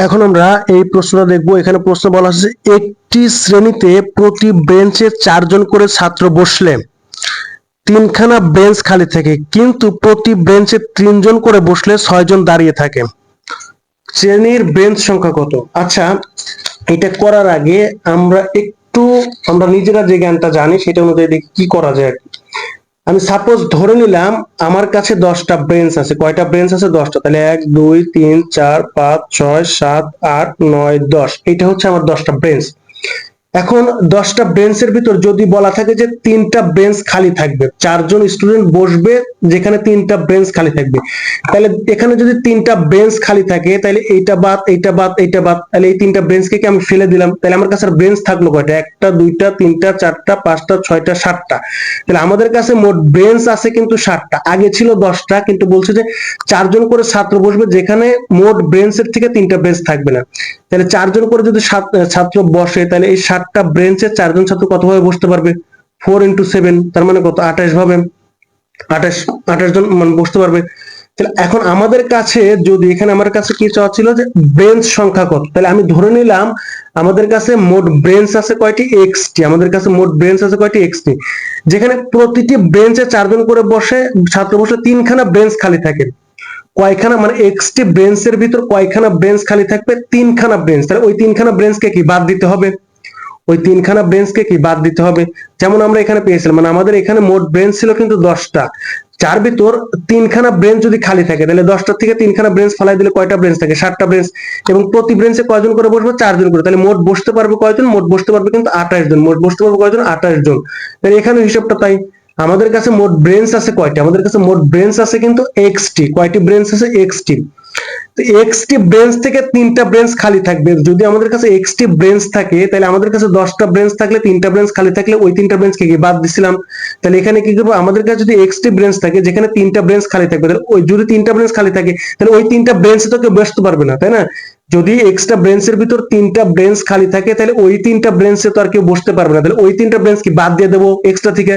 এখন আমরা এই প্রশ্নটা দেখব। এখানে প্রশ্ন বলা হচ্ছে একটি শ্রেণীতে প্রতি বেঞ্চে 4 জন করে ছাত্র বসলে 3খানা বেঞ্চ খালি থাকে, কিন্তু প্রতি বেঞ্চে 3 জন করে বসলে 6 জন দাঁড়িয়ে থাকে। শ্রেণীর বেঞ্চ সংখ্যা কত? আচ্ছা, এটা করার আগে আমরা নিজেরা যে জ্ঞানটা জানি সেটা অনুযায়ী দেখি কি করা যায়। আমি সাপোজ ধরে নিলাম আমার কাছে 10টা বেঞ্চ আছে। কয়টা বেঞ্চ আছে? 10টা। তাহলে 1 2 3 4 5 6 7 8 9 10, এটা হচ্ছে আমার 10টা বেঞ্চ। এখন 10টা বেঞ্চের ভিতর যদি বলা থাকে যে 3টা বেঞ্চ খালি থাকবে, 4 জন স্টুডেন্ট বসবে যেখানে 3টা বেঞ্চ খালি থাকবে, তাহলে এখানে যদি 3টা বেঞ্চ খালি থাকে তাহলে এইটা বাদ, এইটা বাদ, এইটা বাদ, তাহলে এই 3টা বেঞ্চকে কি আমি ফেলে দিলাম। তাহলে আমার কাছে বেঞ্চ থাকলো কয়টা? 1টা 2টা 3টা 4টা 5টা 6টা 7টা। তাহলে আমাদের কাছে মোট বেঞ্চ আছে কিন্তু 7টা। আগে ছিল 10টা, কিন্তু বলছে যে 4 জন করে ছাত্র বসবে যেখানে মোট বেঞ্চের থেকে 3টা বেঞ্চ থাকবে না। তাহলে 4 জন করে যদি ছাত্র বসে, তাহলে এই 7টা বেঞ্চে 4 জন ছাত্র কতভাবে বসতে পারবে? 4 into 7, তার মানে কত? 28 ভাবে 28 জন মানে বসতে পারবে। তাহলে এখন আমাদের কাছে যদি এখানে আমার কাছে কি চাওয়া ছিল যে বেঞ্চ সংখ্যা কত, তাহলে আমি ধরে নিলাম আমাদের কাছে মোট বেঞ্চ আছে কয়টি? এক্সটি। আমাদের কাছে মোট বেঞ্চ আছে কয়টি? এক্সটি। যেখানে প্রতিটি বেঞ্চে 4 জন করে বসে ছাত্র বসে 3খানা বেঞ্চ খালি থাকে। কয়খানা মানে এক্সটি বেঞ্চের ভিতর কয়খানা বেঞ্চ খালি থাকবে? 3খানা বেঞ্চ। তাহলে ওই 3খানা বেঞ্চকে কি বাদ দিতে হবে? ওই 3খানা বেঞ্চকে কি বাদ দিতে হবে? যেমন আমরা এখানে পেয়েছিলাম, মানে আমাদের এখানে মোট বেঞ্চ ছিল কিন্তু 10টা, যার ভিতর 3খানা বেঞ্চ যদি খালি থাকে তাহলে 10টার থেকে 3খানা বেঞ্চ ফালাই দিলে কয়টা বেঞ্চ থাকে? 7টা বেঞ্চ। এবং প্রতি বেঞ্চে কয়জন করে বসবে? 4 জন করে। তাহলে মোট বসতে পারবে কয়জন? মোট বসতে পারবে কিন্তু 28 জন। মোট বসতে পারবে কয়জন? 28 জন। তাহলে এখানে হিসাবটা তাই। আমাদের কাছে মোট বেঞ্চ আছে কয়টা? আমাদের কাছে মোট বেঞ্চ আছে কিন্তু এক্সটি। কয়টি বেঞ্চ আছে? এক্সটি। তো এক্সটি বেঞ্চ থেকে 3টা বেঞ্চ খালি থাকবে। যদি আমাদের কাছে এক্সটি বেঞ্চ থাকে তাহলে আমাদের কাছে 10টা বেঞ্চ থাকলে 3টা বেঞ্চ খালি থাকলে ওই 3টা বেঞ্চকে কি বাদ দিছিলাম। তাহলে এখানে কি করবো? আমাদের কাছে যদি এক্সটি বেঞ্চ থাকে যেখানে 3টা বেঞ্চ খালি থাকবে, তাহলে ওই যদি 3টা বেঞ্চ খালি থাকে তাহলে ওই 3টা বেঞ্চ তো কেউ বসতে পারবে না, তাই না? যদি এক্সট্রা বেঞ্চের ভিতর 3টা বেঞ্চ খালি থাকে তাহলে ওই 3টা বেঞ্চে তো আর কেউ বসতে পারবে না। তাহলে ওই 3টা বেঞ্চ কি বাদ দিয়ে দেবো এক্সট্রা থেকে।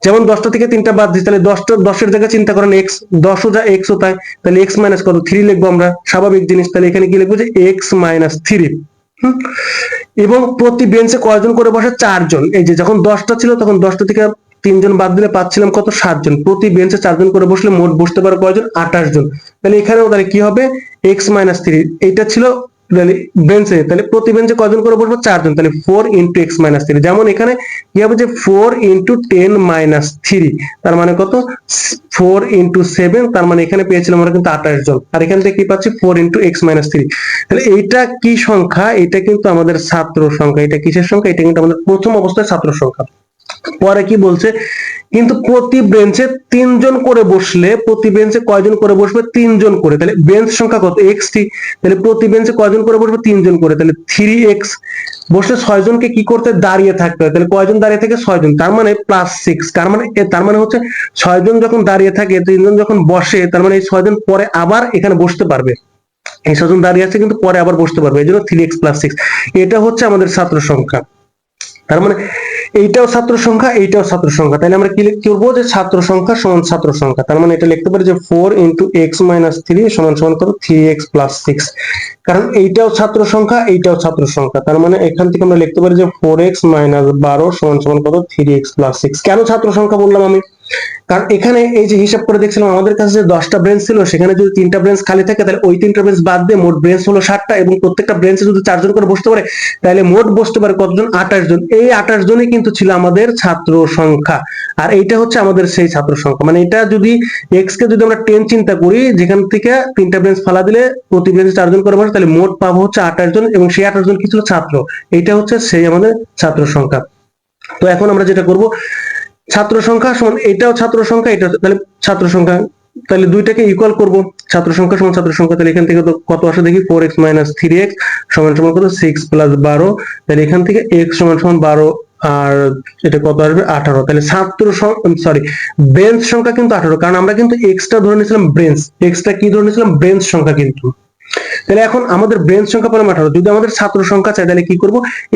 যেমন 10টা থেকে 3টা বাদ দিই, তাহলে 10এর জায়গায় চিন্তা করেন এক্স, 10ও যা এক্স ও তাই, তাহলে এক্স মাইনাস কত? 3 লিখবো আমরা, স্বাভাবিক জিনিস। তাহলে এখানে কি লিখবো? যে এক্স মাইনাস 3। এবং প্রতি বেঞ্চে কয়জন করে বসে? 4 জন। এই যে যখন 10টা ছিল তখন 10টা থেকে 3 জন বাদ দিলে পাচ্ছিলাম কত? 7 জন। প্রতি বেঞ্চে 4 জন করে বসলে মোট বসতে পারে কয়জন? 28 জন। তাহলে এখানেও তাহলে কি হবে? এক্স মাইনাস 3, এইটা ছিল বেঞ্চে, তাহলে প্রতি বেঞ্চে কয়জন করে বসবো? 4 জন। তাহলে 4 into x minus 3। যেমন এখানে কি হবে? যে 4 into 10 minus 3, তার মানে কত? 4 into 7, তার মানে এখানে পেয়েছিলাম আমরা কিন্তু 28 জন। আর এখান থেকে কি পাচ্ছি? 4 into x minus 3। তাহলে এইটা কি সংখ্যা? এটা কিন্তু আমাদের ছাত্র সংখ্যা। এটা কিসের সংখ্যা? এটা কিন্তু আমাদের প্রথম অবস্থায় ছাত্র সংখ্যা। পরে কি বলছে? কিন্তু প্রতি বেঞ্চে 3 জন করে বসলে প্রতি বেঞ্চে কয়জন করে বসবে? 3 জন করে। তাহলে বেঞ্চ সংখ্যা কত? এক্সটি। তাহলে প্রতি বেঞ্চে কয়জন করে বসবে? 3 জন করে। তাহলে 3x বসলে 6 জনকে কি করতে? দাঁড়িয়ে থাকতে হয়। তাহলে কয়জন দাঁড়িয়ে থাকে? 6 জন। তার মানে +6। তার মানে হচ্ছে 6 জন যখন দাঁড়িয়ে থাকে 3 জন যখন বসে, তার মানে এই 6 জন পরে আবার এখানে বসতে পারবে। এই 6 জন দাঁড়িয়ে আছে কিন্তু পরে আবার বসতে পারবে, এজন্য 3x + 6। এটা হচ্ছে আমাদের ছাত্র সংখ্যা। তার মানে এইটাও ছাত্র সংখ্যা, এইটাও ছাত্র সংখ্যা। তাহলে আমরা কি করবো? যে ছাত্র সংখ্যা সমান ছাত্র সংখ্যা। তার মানে এটা লিখতে পারি যে 4 into x minus 3 সমান সমান কত? 3x + 6। কারণ এইটাও ছাত্র সংখ্যা, এইটাও ছাত্র সংখ্যা। তার মানে এখান থেকে আমরা লিখতে পারি যে 4x - 12 সমান সমান কত? 3x + 6। কেন ছাত্র সংখ্যা বললাম আমি? কারণ এখানে এই যে হিসাব করে দেখছিলাম আমাদের কাছে যে 10টা বেঞ্চ ছিল, সেখানে যদি 3টা বেঞ্চ খালি থাকে তাহলে ওই 3টা বেঞ্চ বাদ দিয়ে মোট বেঞ্চ হলো 7টা, এবং প্রত্যেকটা বেঞ্চে যদি 4 জন করে বসতে পারে তাহলে মোট বসতে পারে কতজন? 28 জন। এই 28 জনই কিন্তু ছিল আমাদের ছাত্র সংখ্যা। আর এইটা হচ্ছে আমাদের সেই ছাত্র সংখ্যা। মানে এটা যদি x কে যদি আমরা 10 চিন্তা করি, যেখান থেকে 3টা বেঞ্চ ফালা দিলে প্রতি বেঞ্চে 4 জন করে বসে, তাহলে মোট পাবো হচ্ছে 28 জন, এবং সেই 28 জন কি ছিল? ছাত্র। এইটা হচ্ছে সেই আমাদের ছাত্র সংখ্যা। তো এখন আমরা যেটা করব, ছাত্র সংখ্যা সমান এটাও ছাত্র সংখ্যা, এটা তাহলে ছাত্র সংখ্যা, তাহলে দুইটাকে ইকুয়াল করব। ছাত্র সংখ্যা সমান ছাত্র সংখ্যা। তাহলে এখান থেকে কত আসে দেখি? 4x - 3x সমান সমান কত? 6 + 12। তাহলে এখান থেকে x সমান সমান 12, আর এটা কত আসবে? 18। তাহলে বেঞ্চ সংখ্যা কিন্তু 18, কারণ আমরা কিন্তু এক্সটা ধরে নিয়েছিলাম বেঞ্চ। এক্সটা কি ধরে নিয়েছিলাম? বেঞ্চ সংখ্যা কিন্তু। তাহলে এখন আমাদের ব্রেঞ্চ সংখ্যা পেলাম 18, যদি আমাদের ছাত্র সংখ্যা চাই তাহলে কি করব,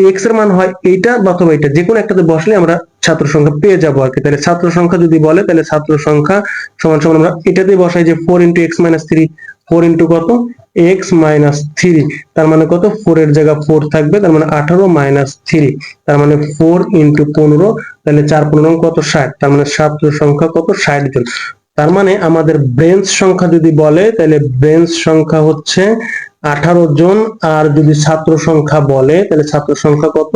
এক্স এর মান হয় এইটা অথবা এটা, যে কোনো একটাতে বসলে আমরা ছাত্র সংখ্যা পেয়ে যাবো আর কি। তাহলে ছাত্র সংখ্যা যদি বলে তাহলে ছাত্র সংখ্যা সমান সমান আমরা এটাতেই বসাই যে 4 × x-3, 4 × কত x-3, তার মানে কত, 4 এর জায়গা 4 থাকবে, তার মানে 18 - 3, তার মানে 4 × 15, তাহলে 4×15 কত 60, তার মানে ছাত্র সংখ্যা কত 60 জন। তার মানে আমাদের ব্রেঞ্চ সংখ্যা যদি বলে তাহলে ব্রেঞ্চ সংখ্যা হচ্ছে 18 জন, আর যদি ছাত্র সংখ্যা বলে তাহলে ছাত্র সংখ্যা কত,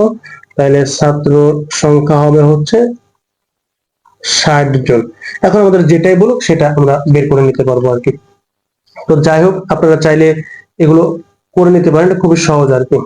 তাহলে ছাত্র সংখ্যা হবে হচ্ছে 60 জন। এখন আমাদের যেটাই বলুক সেটা আমরা বের করে নিতে পারবো আর কি। তো যাই হোক, আপনারা চাইলে এগুলো করে নিতে পারেন, এটা খুবই সহজ আর কি।